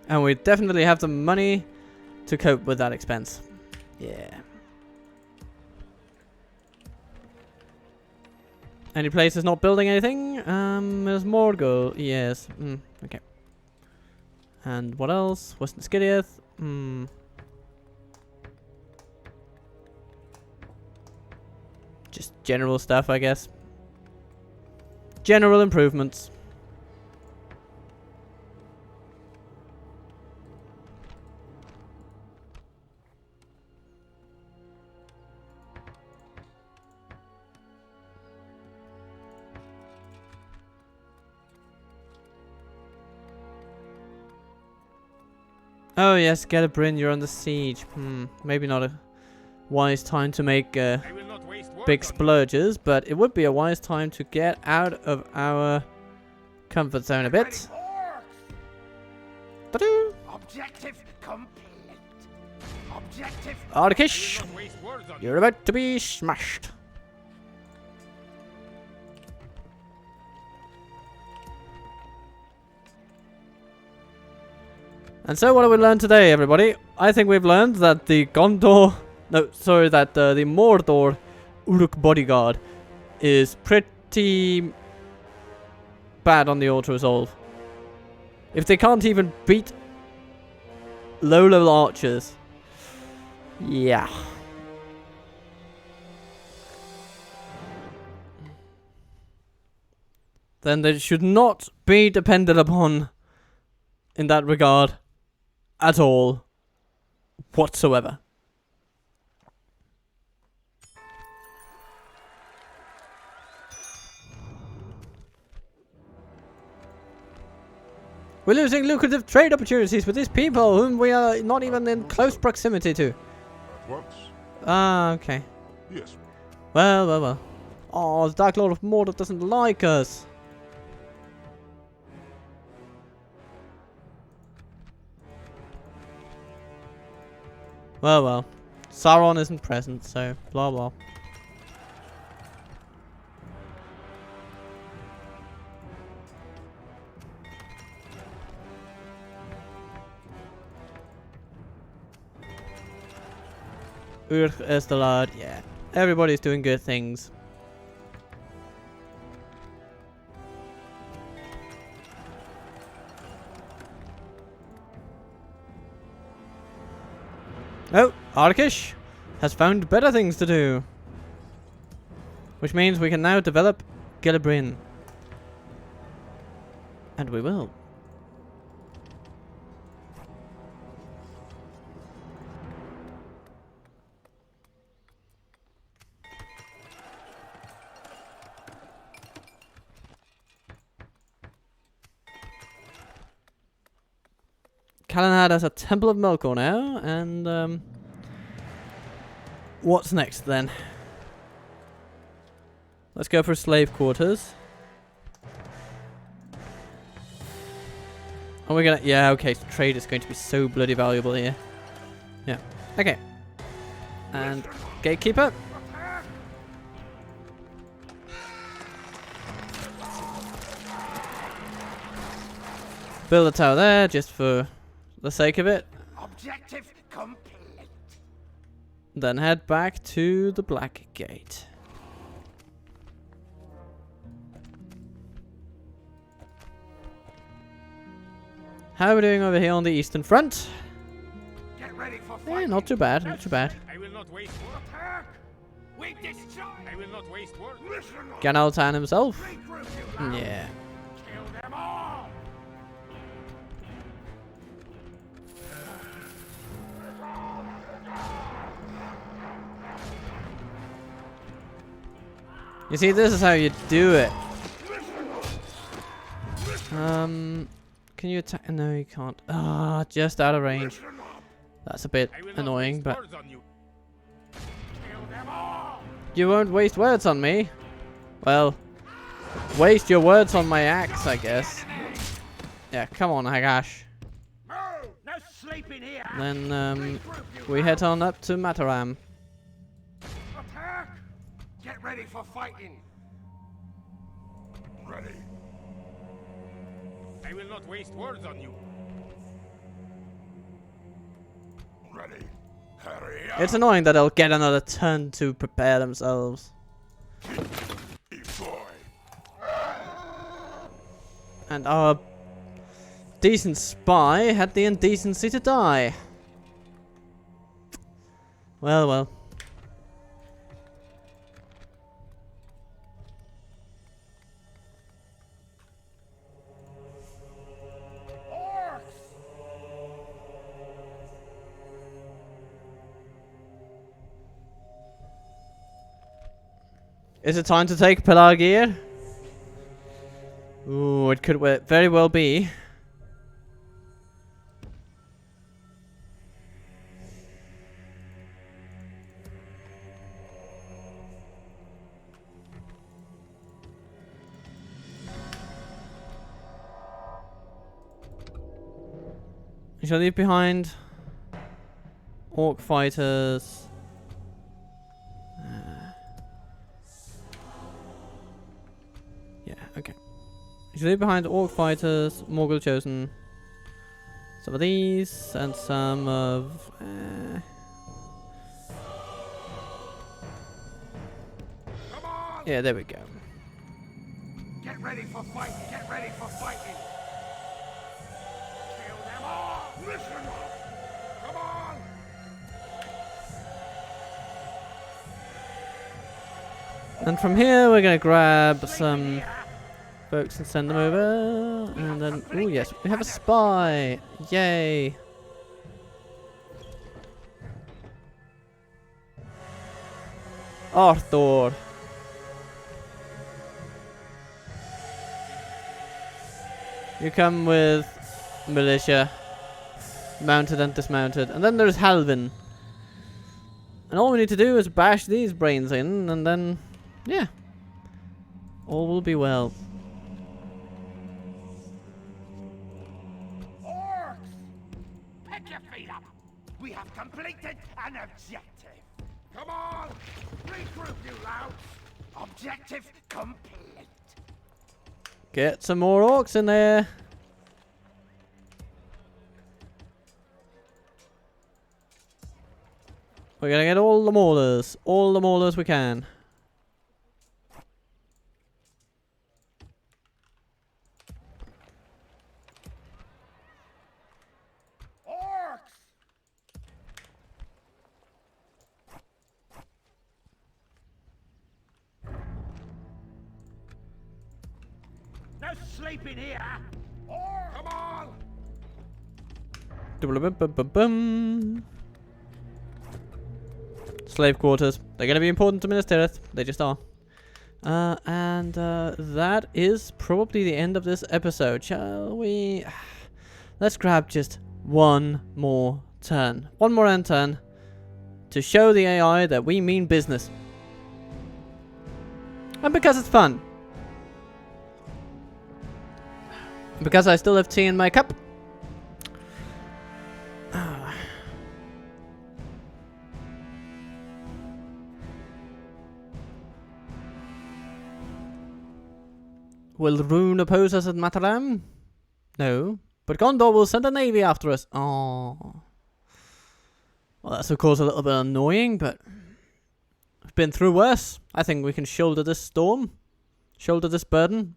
And we definitely have the money to cope with that expense. Yeah. Any places not building anything? There's Mordor. Yes. Okay. And what else? Western Skidith. Just general stuff, I guess. General improvements. Oh yes, Gelibrin, you're under siege. Maybe not a wise time to make big splurges, but it would be a wise time to get out of our comfort zone a bit. Ta-doo! Objective complete. Objective. Arkish, you're about to be smashed. And so what have we learned today, everybody? I think we've learned that the Gondor... No, sorry, that the Mordor Uruk bodyguard is pretty bad on the auto-resolve. If they can't even beat low-level archers... Yeah. Then they should not be depended upon in that regard. At all. Whatsoever. We're losing lucrative trade opportunities with these people whom we are not even in close proximity to. At once? Ah, okay. Yes. Well. Oh, the Dark Lord of Mordor doesn't like us. Well. Sauron isn't present, so blah blah. Urch is the lad, yeah. Everybody's doing good things. Oh, Arkish has found better things to do. Which means we can now develop Gelibrin. And we will. Calenhad has a Temple of Melkor now, and what's next then? Let's go for slave quarters. Oh, we're gonna, yeah, okay, so trade is going to be so bloody valuable here. Yeah, okay. And gatekeeper. Build a tower there, just for the sake of it. Objective complete. Then head back to the Black Gate. How are we doing over here on the Eastern Front? Get ready for Yeah, fighting. not too bad, not too bad. I will not waste words. Attack! We destroy. I will not waste words. Mission on. Ganaltan himself. Regroup, you lads. Yeah. Kill them all. You see, this is how you do it. Can you attack? No, you can't. Ah, just out of range. Listen up. That's a bit I will not annoying, waste but words on you. Kill them all. you won't waste words on me. Well, waste your words on my axe, I guess. Yeah, come on, Hagash. Move. No sleeping here. Then Regroup, you we lads. head on up to Mataram. Attack! Get ready for fighting. Ready. I will not waste words on you. Ready. Hurry up. It's annoying that they'll get another turn to prepare themselves. Boy. And our decent spy had the indecency to die. Well, well. Orcs. Is it time to take Pelagir? Ooh, it could very well be. You shall leave behind orc fighters. Yeah, okay. You should leave behind orc fighters, Morgul chosen. Some of these and some of. Come on. Yeah, there we go. Get ready for fighting. Get ready for fighting. Kill them all. Listen up. Come on. And from here, we're gonna grab some folks and send them over. And then, oh yes, we have a spy! Yay! Arthur! You come with militia, mounted and dismounted. And then there's Halvin. And all we need to do is bash these brains in, and then, yeah, all will be well. Orcs. Pick your feet up. We have completed an objective. Come on. Regroup, you louts. Objective complete. Get some more orcs in there. We're gonna get all the maulers we can. Orcs. No sleeping here. Orcs. Come on. Dum-bum-bum-bum-bum. Slave quarters. They're going to be important to Minas Tirith. They just are. And that is probably the end of this episode. Shall we? Let's grab just one more turn. One more end turn to show the AI that we mean business. And because it's fun. Because I still have tea in my cup. Will Rune oppose us at Mataram? No. But Gondor will send a navy after us. Oh. Well, that's of course a little bit annoying, but we've been through worse. I think we can shoulder this storm. Shoulder this burden.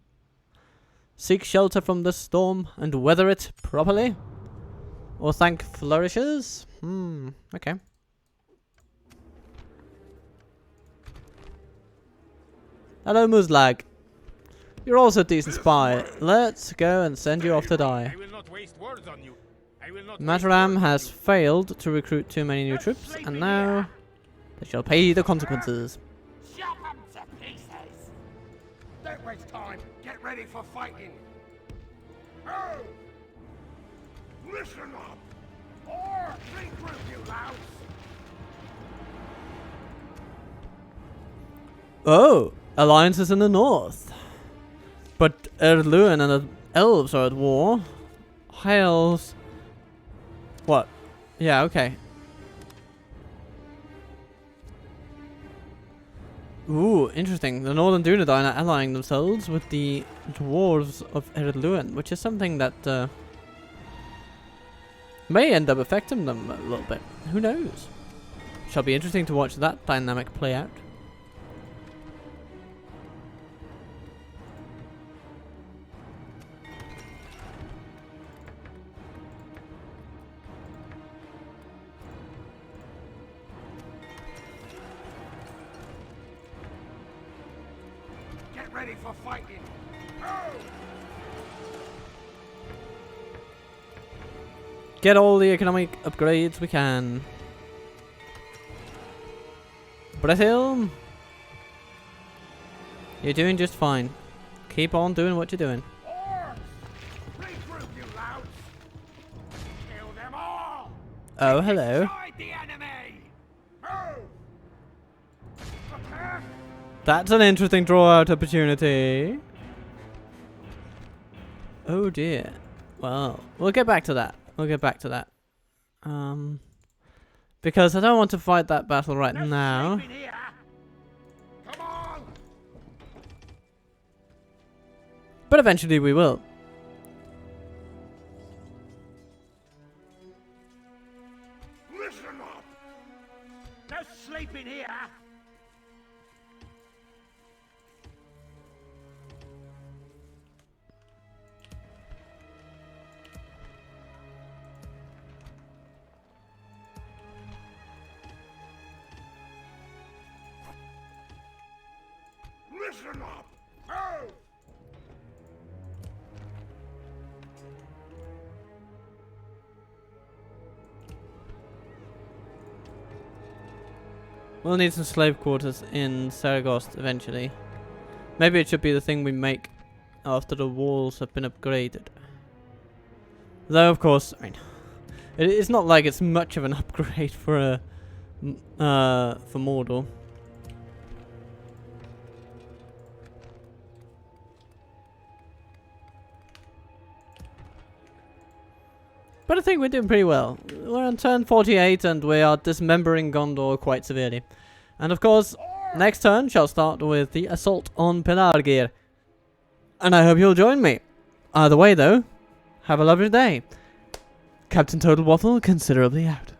Seek shelter from this storm and weather it properly. Or thank flourishes. Okay. Hello, Muzlag. You're also a decent spy. Let's go and send you off to die. I will not waste words on you. I will not Mataram has failed to recruit too many new troops, and now they shall pay the consequences. Chop 'em to pieces! Don't waste time. Get ready for fighting. Oh! Listen up! Or regroup, you louts! Oh, alliances in the north. But Erluin and the elves are at war. Hales. What? Yeah, okay. Ooh, interesting. The Northern Dunedain are allying themselves with the dwarves of Erluin, which is something that may end up affecting them a little bit. Who knows? Shall be interesting to watch that dynamic play out. Get ready for fighting. Oh! Get all the economic upgrades we can. Brethil, you're doing just fine. Keep on doing what you're doing. Orcs! Regroup, you louts! Kill them all! Oh, hello. Inside the enemy! Oh! Prepare! That's an interesting draw out opportunity. Oh dear. Well, we'll get back to that. We'll get back to that. Because I don't want to fight that battle right now. Sleep in here. Come on! But eventually we will. Listen up! No sleep in here! Listen up! Oh! We'll need some slave quarters in Saragost eventually. Maybe it should be the thing we make after the walls have been upgraded. Though, of course, I mean, it's not like it's much of an upgrade for Mordor. But I think we're doing pretty well. We're on turn 48 and we are dismembering Gondor quite severely. And of course, next turn shall start with the assault on Pelargir. And I hope you'll join me. Either way though, have a lovely day. Captain Total Waffle considerably out.